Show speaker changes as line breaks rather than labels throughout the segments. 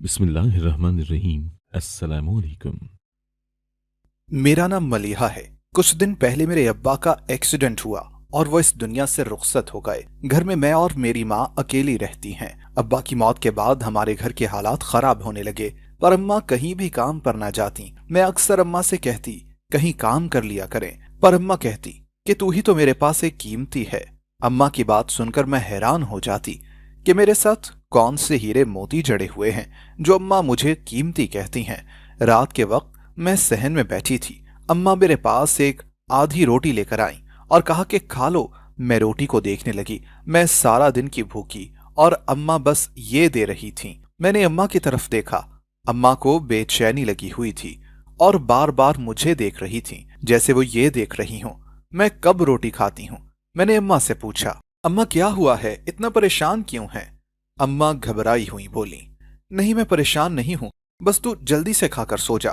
बिस्मिल्लाहिर्रहमानिर्रहीम। अस्सलामुअलैकुम।
मेरा नाम मलिहा है। कुछ दिन पहले मेरे अब्बा का एक्सीडेंट हुआ और वो इस दुनिया से रुखसत हो गए। घर में मैं और मेरी माँ अकेली रहती हैं। अब्बा की मौत के बाद हमारे घर के हालात खराब होने लगे, पर अम्मा कहीं भी काम पर ना जाती। मैं अक्सर अम्मा से कहती कहीं काम कर लिया करें, पर अम्मा कहती कि तू ही तो मेरे पास एक कीमती है। अम्मा की बात सुनकर मैं हैरान हो जाती कि मेरे साथ कौन से हीरे मोती जड़े हुए हैं जो अम्मा मुझे कीमती कहती हैं। रात के वक्त मैं सहन में बैठी थी। अम्मा मेरे पास एक आधी रोटी लेकर आई और कहा कि खा लो। मैं रोटी को देखने लगी। मैं सारा दिन की भूखी और अम्मा बस ये दे रही थी। मैंने अम्मा की तरफ देखा। अम्मा को बेचैनी लगी हुई थी और बार बार मुझे देख रही थी, जैसे वो ये देख रही हूं मैं कब रोटी खाती हूं। मैंने अम्मा से पूछा, अम्मा क्या हुआ है, इतना परेशान क्यों है? अम्मा घबराई हुई बोली, नहीं मैं परेशान नहीं हूं, बस तू जल्दी से खाकर सो जा।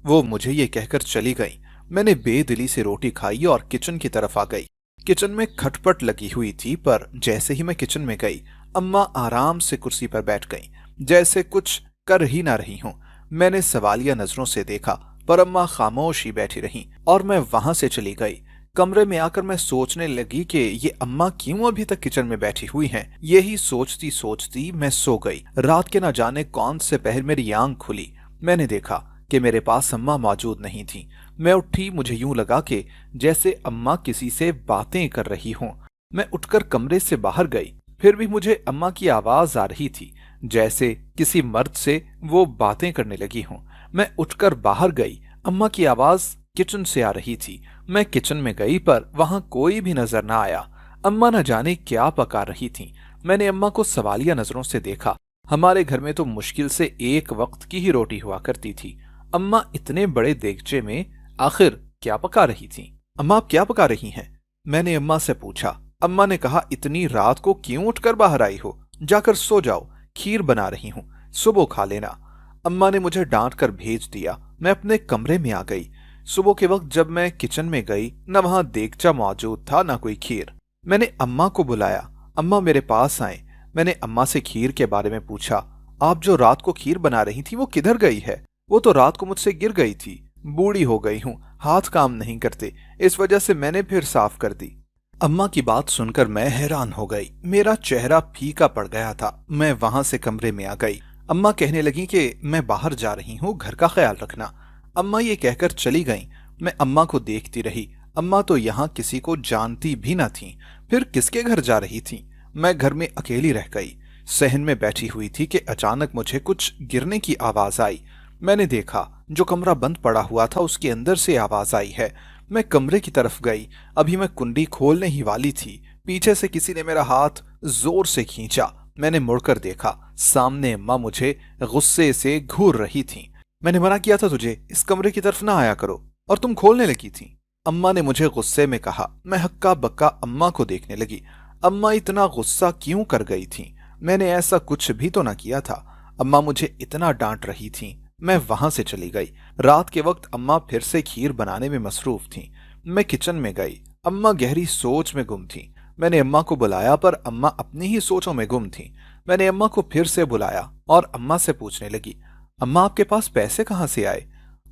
वो मुझे ये कहकर चली गई। मैंने बेदिली से रोटी खाई और किचन की तरफ आ गई। किचन में खटपट लगी हुई थी, पर जैसे ही मैं किचन में गई अम्मा आराम से कुर्सी पर बैठ गई, जैसे कुछ कर ही ना रही हूं। मैंने सवालिया नजरों से देखा, पर अम्मा खामोश ही बैठी रही और मैं वहां से चली गई। कमरे में आकर मैं सोचने लगी कि ये अम्मा क्यों अभी तक किचन में बैठी हुई हैं। यही सोचती सोचती मैं सो गई। रात के न जाने कौन से पहर मेरी आंख खुली। मैंने देखा कि मेरे पास अम्मा मौजूद नहीं थी। मैं उठी, मुझे यूं लगा कि जैसे अम्मा किसी से बातें कर रही हों। मैं उठकर कमरे से बाहर गई, फिर भी मुझे अम्मा की आवाज आ रही थी, जैसे किसी मर्द से वो बातें करने लगी हों। मैं उठकर बाहर गई। अम्मा की आवाज किचन से आ रही थी। मैं किचन में गई, पर वहां कोई भी नजर ना आया। अम्मा न जाने क्या पका रही थी। मैंने अम्मा को सवालिया नजरों से देखा। हमारे घर में तो मुश्किल से एक वक्त की ही रोटी हुआ करती थी। अम्मा इतने बड़े देगचे में आखिर क्या पका रही थी? अम्मा आप क्या पका रही हैं? मैंने अम्मा से पूछा। अम्मा ने कहा, इतनी रात को क्यों उठकर बाहर आई हो? जाकर सो जाओ, खीर बना रही हूं, सुबह खा लेना। अम्मा ने मुझे डांट कर भेज दिया। मैं अपने कमरे में आ गई। सुबह के वक्त जब मैं किचन में गई, न वहां देगचा मौजूद था न कोई खीर। मैंने अम्मा को बुलाया। अम्मा मेरे पास आए। मैंने अम्मा से खीर के बारे में पूछा। आप जो रात को खीर बना रही थी वो किधर गई है? वो तो रात को मुझसे गिर गई थी। बूढ़ी हो गई हूं, हाथ काम नहीं करते, इस वजह से मैंने फिर साफ कर दी। अम्मा की बात सुनकर मैं हैरान हो गई। मेरा चेहरा फीका पड़ गया था। मैं वहां से कमरे में आ गई। अम्मा कहने लगी कि मैं बाहर जा रही हूँ, घर का ख्याल रखना। अम्मा ये कहकर चली गईं। मैं अम्मा को देखती रही। अम्मा तो यहाँ किसी को जानती भी न थी, फिर किसके घर जा रही थी? मैं घर में अकेली रह गई। सहन में बैठी हुई थी कि अचानक मुझे कुछ गिरने की आवाज आई। मैंने देखा, जो कमरा बंद पड़ा हुआ था उसके अंदर से आवाज आई है। मैं कमरे की तरफ गई। अभी मैं कुंडी खोलने ही वाली थी, पीछे से किसी ने मेरा हाथ जोर से खींचा। मैंने मुड़कर देखा, सामने अम्मा मुझे गुस्से से घूर रही थी। मैंने मना किया था तुझे इस कमरे की तरफ ना आया करो, और तुम खोलने लगी थी। अम्मा ने मुझे गुस्से में कहा। मैं हक्का बक्का अम्मा को देखने लगी। अम्मा इतना गुस्सा क्यों कर गई थी? मैंने ऐसा कुछ भी तो ना किया था। अम्मा मुझे इतना डांट रही थी। मैं वहां से चली गई। रात के वक्त अम्मा फिर से खीर बनाने में मसरूफ थी। मैं किचन में गई। अम्मा गहरी सोच में गुम थी। मैंने अम्मा को बुलाया, पर अम्मा अपनी ही सोचों में गुम थी। मैंने अम्मा को फिर से बुलाया और अम्मा से पूछने लगी, अम्मा आपके पास पैसे कहाँ से आए?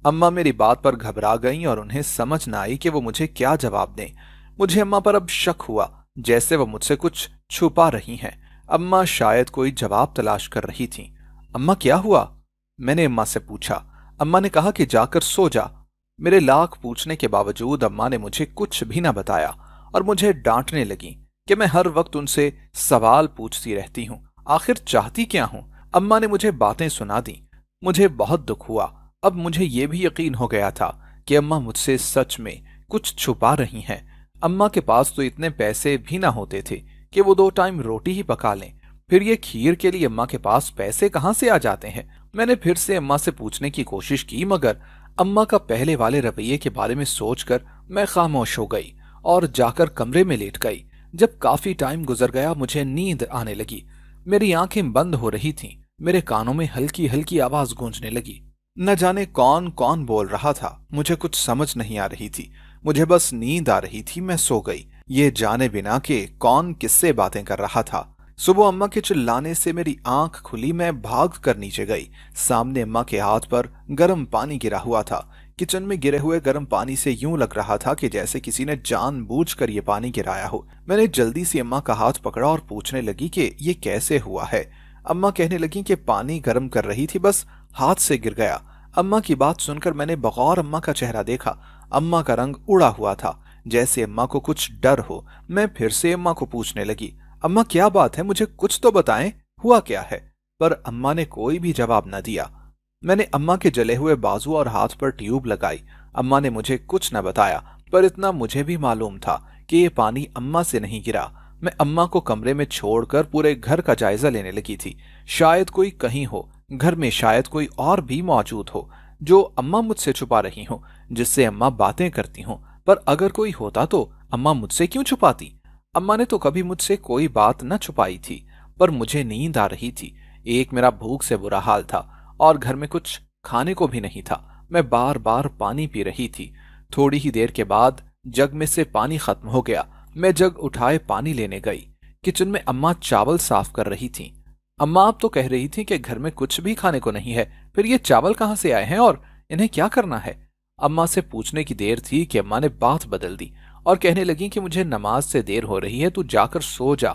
अम्मा मेरी बात पर घबरा गईं और उन्हें समझ न आई कि वो मुझे क्या जवाब दें। मुझे अम्मा पर अब शक हुआ, जैसे वो मुझसे कुछ छुपा रही हैं। अम्मा शायद कोई जवाब तलाश कर रही थी। अम्मा क्या हुआ? मैंने अम्मा से पूछा। अम्मा ने कहा कि जाकर सो जा। मेरे लाख पूछने के बावजूद अम्मा ने मुझे कुछ भी न बताया और मुझे डांटने लगी कि मैं हर वक्त उनसे सवाल पूछती रहती हूँ। आखिर चाहती क्या हूँ? अम्मा ने मुझे बातें सुना दी। मुझे बहुत दुख हुआ। अब मुझे यह भी यकीन हो गया था कि अम्मा मुझसे सच में कुछ छुपा रही हैं। अम्मा के पास तो इतने पैसे भी ना होते थे कि वो 2 टाइम रोटी ही पका लें, फिर ये खीर के लिए अम्मा के पास पैसे कहाँ से आ जाते हैं? मैंने फिर से अम्मा से पूछने की कोशिश की, मगर अम्मा का पहले वाले रवैये के बारे में सोचकर मैं खामोश हो गई और जाकर कमरे में लेट गई। जब काफी टाइम गुजर गया, मुझे नींद आने लगी। मेरी आंखें बंद हो रही थीं। मेरे कानों में हल्की हल्की आवाज गूंजने लगी। न जाने कौन कौन बोल रहा था, मुझे कुछ समझ नहीं आ रही थी। मुझे बस नींद आ रही थी। मैं सो गई, ये जाने बिना कि कौन किससे बातें कर रहा था। सुबह अम्मा के चिल्लाने से मेरी आंख खुली। मैं भाग कर नीचे गई। सामने अम्मा के हाथ पर गर्म पानी गिरा हुआ था। किचन में गिरे हुए गर्म पानी से यूं लग रहा था कि जैसे किसी ने जानबूझकर ये पानी गिराया हो। मैंने जल्दी से अम्मा का हाथ पकड़ा और पूछने लगी कि ये कैसे हुआ है। अम्मा कहने लगी कि पानी गर्म कर रही थी, बस हाथ से गिर गया। अम्मा की बात सुनकर मैंने बगौर अम्मा का चेहरा देखा। अम्मा का रंग उड़ा हुआ था, जैसे अम्मा को कुछ डर हो। मैं फिर से अम्मा को पूछने लगी, अम्मा क्या बात है, मुझे कुछ तो बताएं, हुआ क्या है। पर अम्मा ने कोई भी जवाब न दिया। मैंने अम्मा के जले हुए बाजू और हाथ पर ट्यूब लगाई। अम्मा ने मुझे कुछ न बताया, पर इतना मुझे भी मालूम था कि ये पानी अम्मा से नहीं गिरा। मैं अम्मा को कमरे में छोड़कर पूरे घर का जायजा लेने लगी थी। शायद कोई कहीं हो, घर में शायद कोई और भी मौजूद हो जो अम्मा मुझसे छुपा रही हो, जिससे अम्मा बातें करती हों। पर अगर कोई होता तो अम्मा मुझसे क्यों छुपाती। अम्मा ने तो कभी मुझसे कोई बात न छुपाई थी। पर मुझे नींद आ रही थी। एक मेरा भूख से बुरा हाल था और घर में कुछ खाने को भी नहीं था। मैं बार बार पानी पी रही थी। थोड़ी ही देर के बाद जग में से पानी खत्म हो गया। मैं जग उठाए पानी लेने गई। किचन में अम्मा चावल साफ कर रही थी। अम्मा अब तो कह रही थी कि घर में कुछ भी खाने को नहीं है, फिर ये चावल कहाँ से आए हैं और इन्हें क्या करना है। अम्मा से पूछने की देर थी कि अम्मा ने बात बदल दी और कहने लगी कि मुझे नमाज से देर हो रही है, तू जाकर सो जा।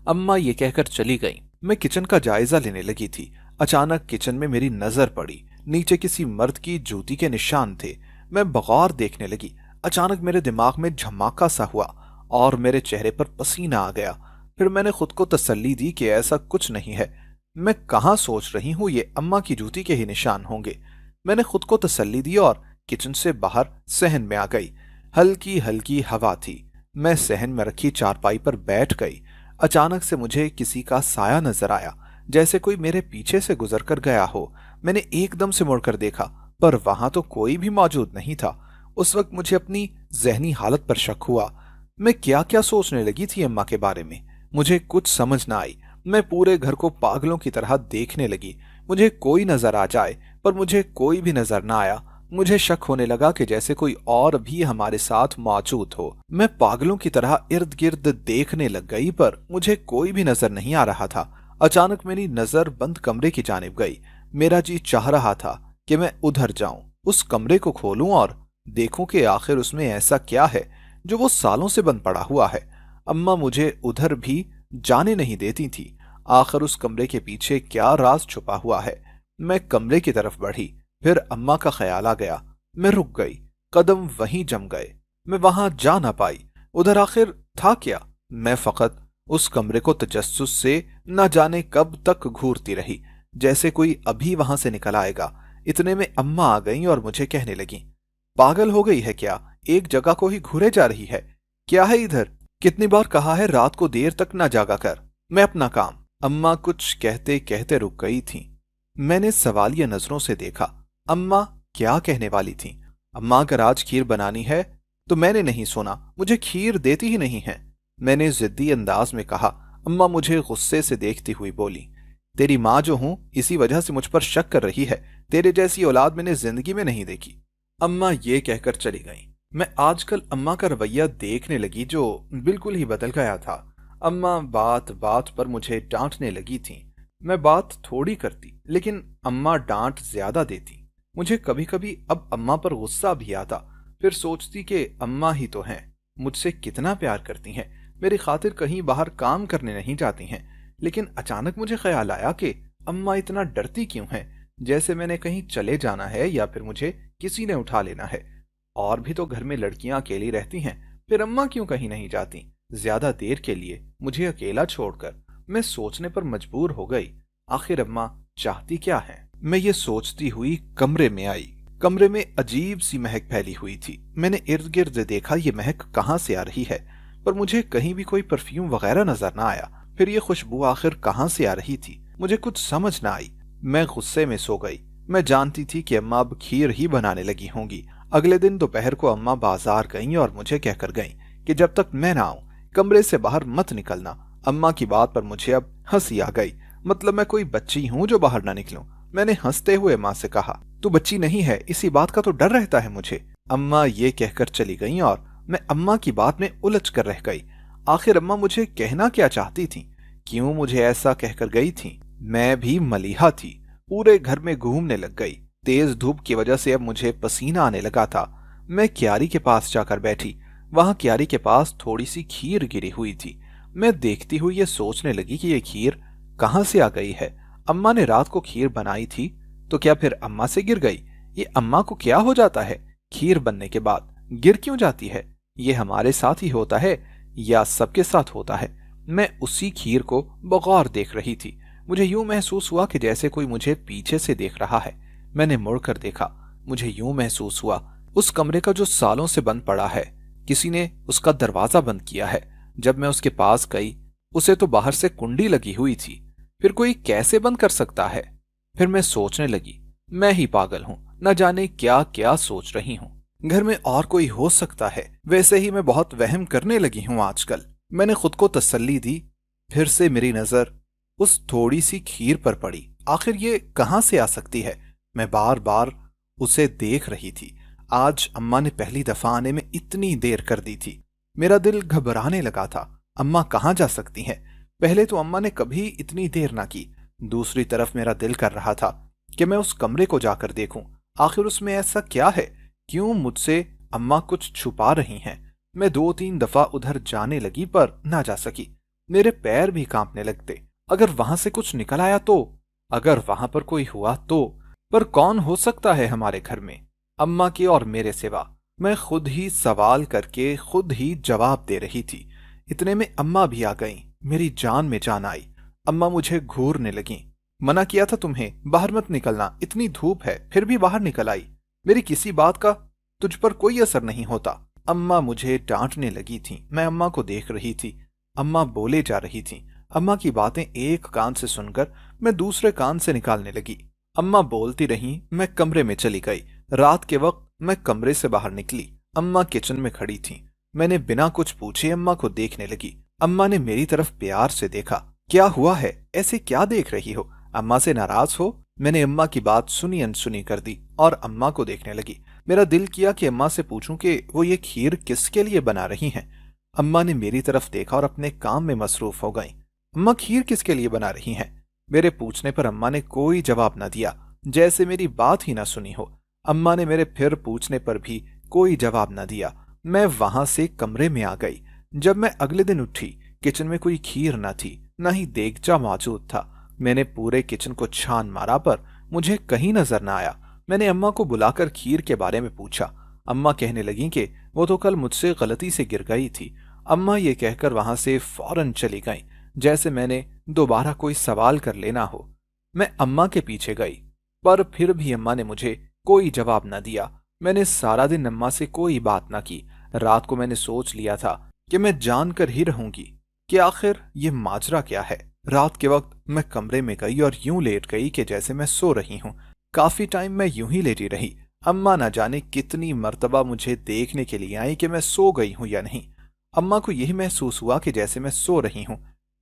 अम्मा ये कहकर चली गई। मैं किचन का जायजा लेने लगी थी। अचानक किचन में मेरी नजर पड़ी। नीचे किसी मर्द की जूती के निशान थे। मैं बगौर देखने लगी। अचानक मेरे दिमाग में झमाका सा हुआ और मेरे चेहरे पर पसीना आ गया। फिर मैंने खुद को तसल्ली दी कि ऐसा कुछ नहीं है। मैं कहाँ सोच रही हूँ, ये अम्मा की जूती के ही निशान होंगे। मैंने खुद को तसल्ली दी और किचन से बाहर सहन में आ गई। हल्की हल्की हवा थी। मैं सहन में रखी चारपाई पर बैठ गई। अचानक से मुझे किसी का साया नजर आया, जैसे कोई मेरे पीछे से गुजर कर गया हो। मैंने एकदम से मुड़कर देखा, पर वहां तो कोई भी मौजूद नहीं था। उस वक्त मुझे अपनी जहनी हालत पर शक हुआ। मैं क्या क्या सोचने लगी थी अम्मा के बारे में, मुझे कुछ समझ ना आई। मैं पूरे घर को पागलों की तरह देखने लगी। मुझे कोई नजर आ जाए, पर मुझे कोई भी नजर ना आया। मुझे शक होने लगा कि जैसे कोई और भी हमारे साथ मौजूद हो। मैं पागलों की तरह इर्द गिर्द देखने लग गई, पर मुझे कोई भी नजर नहीं आ रहा था। अचानक मेरी नजर बंद कमरे की जानिब गई। मेरा जी चाह रहा था कि मैं उधर जाऊं, उस कमरे को खोलूं और देखूं कि आखिर उसमें ऐसा क्या है जो वो सालों से बंद पड़ा हुआ है। अम्मा मुझे उधर भी जाने नहीं देती थी। आखिर उस कमरे के पीछे क्या राज छुपा हुआ है। मैं कमरे की तरफ बढ़ी, फिर अम्मा का ख्याल आ गया। मैं रुक गई, कदम वहीं जम गए। मैं वहां जा ना पाई। उधर आखिर था क्या। मैं फकत उस कमरे को तजस्सुस से न जाने कब तक घूरती रही, जैसे कोई अभी वहां से निकल आएगा। इतने में अम्मा आ गईं और मुझे कहने लगी, पागल हो गई है क्या, एक जगह को ही घूरे जा रही है। क्या है इधर, कितनी बार कहा है रात को देर तक ना जागा कर, मैं अपना काम। अम्मा कुछ कहते कहते रुक गई थी। मैंने सवालिया नजरों से देखा। अम्मा क्या कहने वाली थी। अम्मा अगर आज खीर बनानी है तो मैंने नहीं सुना, मुझे खीर देती ही नहीं है। मैंने जिद्दी अंदाज में कहा। अम्मा मुझे गुस्से से देखती हुई बोली, तेरी माँ जो हूं इसी वजह से मुझ पर शक कर रही है। तेरे जैसी औलाद मैंने जिंदगी में नहीं देखी। अम्मा ये कहकर चली गई। मैं आजकल अम्मा का रवैया देखने लगी जो बिल्कुल ही बदल गया था। अम्मा बात बात पर मुझे डांटने लगी थी। मैं बात थोड़ी करती, लेकिन अम्मा डांट ज्यादा देती। मुझे कभी कभी अब अम्मा पर गुस्सा भी आता। फिर सोचती कि अम्मा ही तो हैं, मुझसे कितना प्यार करती हैं, मेरी खातिर कहीं बाहर काम करने नहीं जाती हैं। लेकिन अचानक मुझे ख्याल आया कि अम्मा इतना डरती क्यों हैं, जैसे मैंने कहीं चले जाना है या फिर मुझे किसी ने उठा लेना है। और भी तो घर में लड़कियां अकेली रहती हैं, फिर अम्मा क्यों कहीं नहीं जाती ज्यादा देर के लिए मुझे अकेला छोड़कर। मैं सोचने पर मजबूर हो गई, आखिर अम्मा चाहती क्या है। मैं ये सोचती हुई कमरे में आई। कमरे में अजीब सी महक फैली हुई थी। मैंने इर्द गिर्द देखा, ये महक कहाँ से आ रही है, पर मुझे कहीं भी कोई परफ्यूम वगैरह नजर ना आया। फिर ये खुशबू आखिर कहाँ से आ रही थी, मुझे कुछ समझ ना आई। मैं गुस्से में सो गई। मैं जानती थी कि अम्मा अब खीर ही बनाने लगी होंगी। अगले दिन दोपहर को अम्मा बाजार गईं और मुझे कहकर गईं कि जब तक मैं ना आऊं कमरे से बाहर मत निकलना। अम्मा की बात पर मुझे अब हंसी आ गई। मतलब मैं कोई बच्ची हूं जो बाहर ना निकलूं। मैंने हंसते हुए माँ से कहा, तू बच्ची नहीं है, इसी बात का तो डर रहता है मुझे। अम्मा ये कहकर चली गईं और मैं अम्मा की बात में उलझ कर रह गई। आखिर अम्मा मुझे कहना क्या चाहती थी। क्यों मुझे ऐसा कहकर गई थी? मैं भी मलीहा थी। पूरे घर में घूमने लग गई। तेज धूप की वजह से अब मुझे पसीना आने लगा था। मैं क्यारी के पास जाकर बैठी। वहां क्यारी के पास थोड़ी सी खीर गिरी हुई थी। मैं देखती हुई ये सोचने लगी कि ये खीर कहाँ से आ गई है। अम्मा ने रात को खीर बनाई थी, तो क्या फिर अम्मा से गिर गई? ये अम्मा को क्या हो जाता है? खीर बनने के बाद गिर क्यों जाती है? ये हमारे साथ ही होता है या सबके साथ होता है? मैं उसी खीर को बगौर देख रही थी। मुझे यूं महसूस हुआ कि जैसे कोई मुझे पीछे से देख रहा है। मैंने मुड़कर देखा। मुझे यूं महसूस हुआ उस कमरे का जो सालों से बंद पड़ा है, किसी ने उसका दरवाजा बंद किया है। जब मैं उसके पास गई, उसे तो बाहर से कुंडी लगी हुई थी। फिर कोई कैसे बंद कर सकता है? फिर मैं सोचने लगी, मैं ही पागल हूं, न जाने क्या क्या सोच रही हूं। घर में और कोई हो सकता है। वैसे ही मैं बहुत वहम करने लगी हूं आजकल। मैंने खुद को तसल्ली दी। फिर से मेरी नजर उस थोड़ी सी खीर पर पड़ी। आखिर ये कहां से आ सकती है? मैं बार बार उसे देख रही थी। आज अम्मा ने पहली दफा आने में इतनी देर कर दी थी। मेरा दिल घबराने लगा था। अम्मा कहाँ जा सकती हैं? पहले तो अम्मा ने कभी इतनी देर ना की। दूसरी तरफ मेरा दिल कर रहा था कि मैं उस कमरे को जाकर देखूं। आखिर उसमें ऐसा क्या है? क्यों मुझसे अम्मा कुछ छुपा रही हैं? मैं 2-3 दफा उधर जाने लगी पर ना जा सकी। मेरे पैर भी कांपने लगते। अगर वहां से कुछ निकल आया तो? अगर वहां पर कोई हुआ तो? पर कौन हो सकता है हमारे घर में अम्मा के और मेरे सिवा? मैं खुद ही सवाल करके खुद ही जवाब दे रही थी। इतने में अम्मा भी आ गईं। मेरी जान में जान आई। अम्मा मुझे घूरने लगी। मना किया था तुम्हें, बाहर मत निकलना, इतनी धूप है, फिर भी बाहर निकल आई। मेरी किसी बात का तुझ पर कोई असर नहीं होता। अम्मा मुझे डांटने लगी थी। मैं अम्मा को देख रही थी। अम्मा बोले जा रही थी। अम्मा की बातें एक कान से सुनकर मैं दूसरे कान से निकालने लगी। अम्मा बोलती रहीं। मैं कमरे में चली गई। रात के वक्त मैं कमरे से बाहर निकली। अम्मा किचन में खड़ी थी। मैंने बिना कुछ पूछे अम्मा को देखने लगी। अम्मा ने मेरी तरफ प्यार से देखा। क्या हुआ है? ऐसे क्या देख रही हो? अम्मा से नाराज हो? मैंने अम्मा की बात सुनी अनसुनी कर दी और अम्मा को देखने लगी। मेरा दिल किया कि अम्मा से पूछूं कि वो ये खीर किसके लिए बना रही हैं। अम्मा ने मेरी तरफ देखा और अपने काम में मसरूफ हो गईं। अम्मा खीर किसके लिए बना रही हैं? मेरे पूछने पर अम्मा ने कोई जवाब न दिया, जैसे मेरी बात ही ना सुनी हो। अम्मा ने मेरे फिर पूछने पर भी कोई जवाब न दिया। मैं वहां से कमरे में आ गई। जब मैं अगले दिन उठी, किचन में कोई खीर न थी, न ही देगचा मौजूद था। मैंने पूरे किचन को छान मारा पर मुझे कहीं नजर न आया। मैंने अम्मा को बुलाकर खीर के बारे में पूछा। अम्मा कहने लगी कि वो तो कल मुझसे गलती से गिर गई थी। अम्मा ये कहकर वहां से फौरन चली गईं, जैसे मैंने दोबारा कोई सवाल कर लेना हो। मैं अम्मा के पीछे गई, पर फिर भी अम्मा ने मुझे कोई जवाब न दिया। मैंने सारा दिन अम्मा से कोई बात न की। रात को मैंने सोच लिया था कि मैं जानकर ही रहूंगी कि आखिर ये माजरा क्या है। रात के वक्त मैं कमरे में गई और यूं लेट गई कि जैसे मैं सो रही हूं। काफी टाइम मैं यूं ही लेटी रही। अम्मा न जाने कितनी मर्तबा मुझे देखने के लिए आई कि मैं सो गई हूं या नहीं। अम्मा को यही महसूस हुआ कि जैसे मैं सो रही हूं।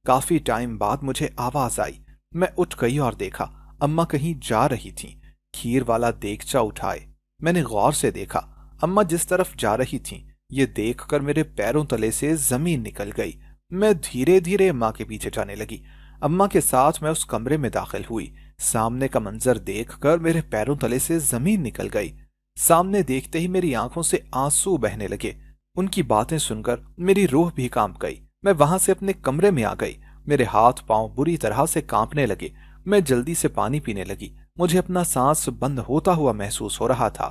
काफी टाइम बाद मुझे आवाज आई। मैं उठ गई और देखा अम्मा कहीं जा रही थी। खीर वाला देगचा उठाए। मैंने गौर से देखा। अम्मा जिस तरफ जा रही थी, ये देखकर मेरे पैरों तले से जमीन निकल गई। मैं धीरे धीरे अम्मा के पीछे जाने लगी। अम्मा के साथ मैं उस कमरे में दाखिल हुई। सामने का मंजर देखकर मेरे पैरों तले से जमीन निकल गई। सामने देखते ही मेरी आंखों से आंसू बहने लगे। उनकी बातें सुनकर मेरी रूह भी कांप गई। मैं वहां से अपने कमरे में आ गई। मेरे हाथ पांव बुरी तरह से कांपने लगे। मैं जल्दी से पानी पीने लगी। मुझे अपना सांस बंद होता हुआ महसूस हो रहा था।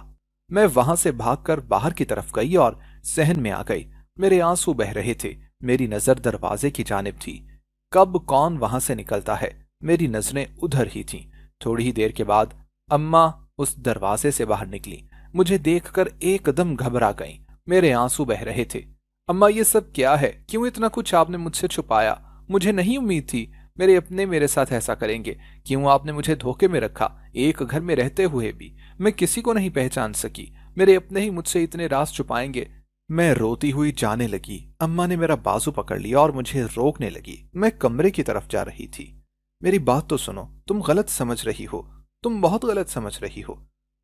मैं वहां से भागकर बाहर की तरफ गई और सहन में आ गई। मेरे आंसू बह रहे थे। मेरी नजर दरवाजे की जानिब थी। कब कौन वहां से निकलता है, मेरी नजरें उधर ही थीं। थोड़ी ही देर के बाद अम्मा उस दरवाजे से बाहर निकली। मुझे देखकर एकदम घबरा गईं। मेरे आंसू बह रहे थे। अम्मा, ये सब क्या है? क्यों इतना कुछ आपने मुझसे छुपाया? मुझे नहीं उम्मीद थी मेरे अपने मेरे साथ ऐसा करेंगे। क्यों आपने मुझे धोखे में रखा? एक घर में रहते हुए भी मैं किसी को नहीं पहचान सकी। मेरे अपने ही मुझसे इतने राज छुपाएंगे। मैं रोती हुई जाने लगी। अम्मा ने मेरा बाजू पकड़ लिया और मुझे रोकने लगी। मैं कमरे की तरफ जा रही थी। मेरी बात तो सुनो, तुम गलत समझ रही हो, तुम बहुत गलत समझ रही हो।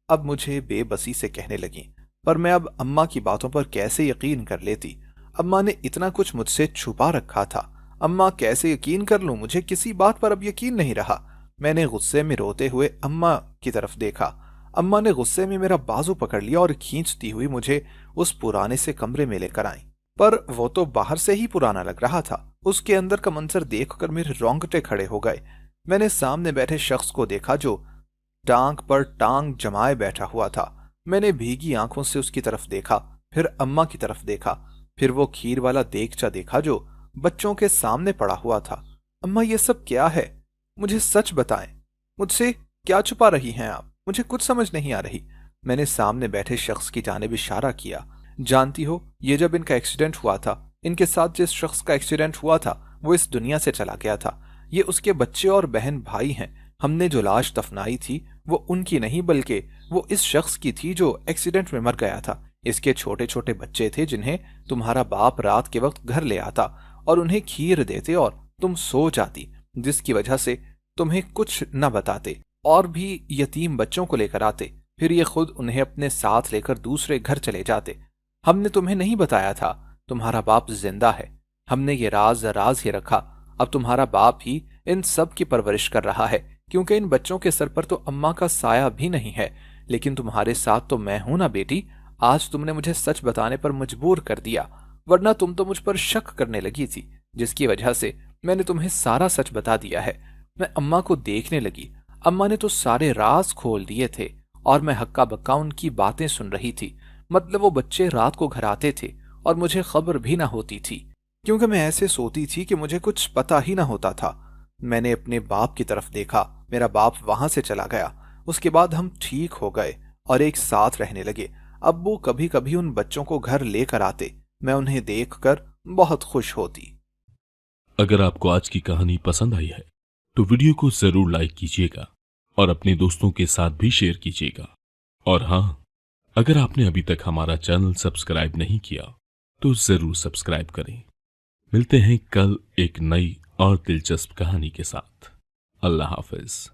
अब मुझे बेबसी से कहने लगी। पर मैं अब अम्मा की बातों पर कैसे यकीन कर लेती? अम्मा ने इतना कुछ मुझसे छुपा रखा था। अम्मा कैसे यकीन कर लूं, मुझे किसी बात पर अब यकीन नहीं रहा। मैंने गुस्से में रोते हुए अम्मा की तरफ देखा। अम्मा ने गुस्से में मेरा बाजू पकड़ लिया और खींचती हुई मुझे उस पुराने से कमरे में लेकर आई। पर वो तो बाहर से ही पुराना लग रहा था, उसके अंदर का मंजर देखकर मेरे रोंगटे खड़े हो गए। मैंने सामने बैठे शख्स को देखा जो टांग पर टांग जमाए बैठा हुआ था। मैंने भीगी आंखों से उसकी तरफ देखा, फिर अम्मा की तरफ देखा, फिर वो खीर वाला देगचा देखा जो बच्चों के सामने पड़ा हुआ था। अम्मा, ये सब क्या है? मुझे सच बताएं। मुझसे क्या छुपा रही हैं आप? मुझे कुछ समझ नहीं आ रही। मैंने सामने बैठे शख्स की जानिब इशारा किया। जानती हो, ये जब इनका एक्सीडेंट हुआ था, इनके साथ जिस शख्स का एक्सीडेंट हुआ था वो इस दुनिया से चला गया था। ये उसके बच्चे और बहन भाई हैं। हमने जो लाश दफनाई थी वो उनकी नहीं, बल्कि वो इस शख्स की थी जो एक्सीडेंट में मर गया था। इसके छोटे छोटे बच्चे थे जिन्हें तुम्हारा बाप रात के वक्त घर ले आता और उन्हें खीर देते और तुम सो जाती, जिसकी वजह से तुम्हें कुछ न बताते और भी यतीम बच्चों को लेकर आते। फिर ये खुद उन्हें अपने साथ लेकर दूसरे घर चले जाते। हमने तुम्हें नहीं बताया था तुम्हारा बाप जिंदा है। हमने ये राज राज ही रखा। अब तुम्हारा बाप ही इन सब की परवरिश कर रहा है, क्योंकि इन बच्चों के सर पर तो अम्मा का साया भी नहीं है। लेकिन तुम्हारे साथ तो मैं हूं ना बेटी। आज तुमने मुझे सच बताने पर मजबूर कर दिया, वरना तुम तो मुझ पर शक करने लगी थी, जिसकी वजह से मैंने तुम्हें सारा सच बता दिया है। मैं अम्मा को देखने लगी। अम्मा ने तो सारे राज खोल दिए थे और मैं हक्का बक्का उनकी बातें सुन रही थी। मतलब वो बच्चे रात को घर आते थे और मुझे खबर भी ना होती थी, क्योंकि मैं ऐसे सोती थी कि मुझे कुछ पता ही ना होता था। मैंने अपने बाप की तरफ देखा। मेरा बाप वहां से चला गया। उसके बाद हम ठीक हो गए और एक साथ रहने लगे। अब्बू कभी कभी उन बच्चों को घर लेकर आते। मैं उन्हें देखकर बहुत खुश होती।
अगर आपको आज की कहानी पसंद आई है तो वीडियो को जरूर लाइक कीजिएगा और अपने दोस्तों के साथ भी शेयर कीजिएगा। और हाँ, अगर आपने अभी तक हमारा चैनल सब्सक्राइब नहीं किया तो जरूर सब्सक्राइब करें। मिलते हैं कल एक नई और दिलचस्प कहानी के साथ। अल्लाह हाफिज।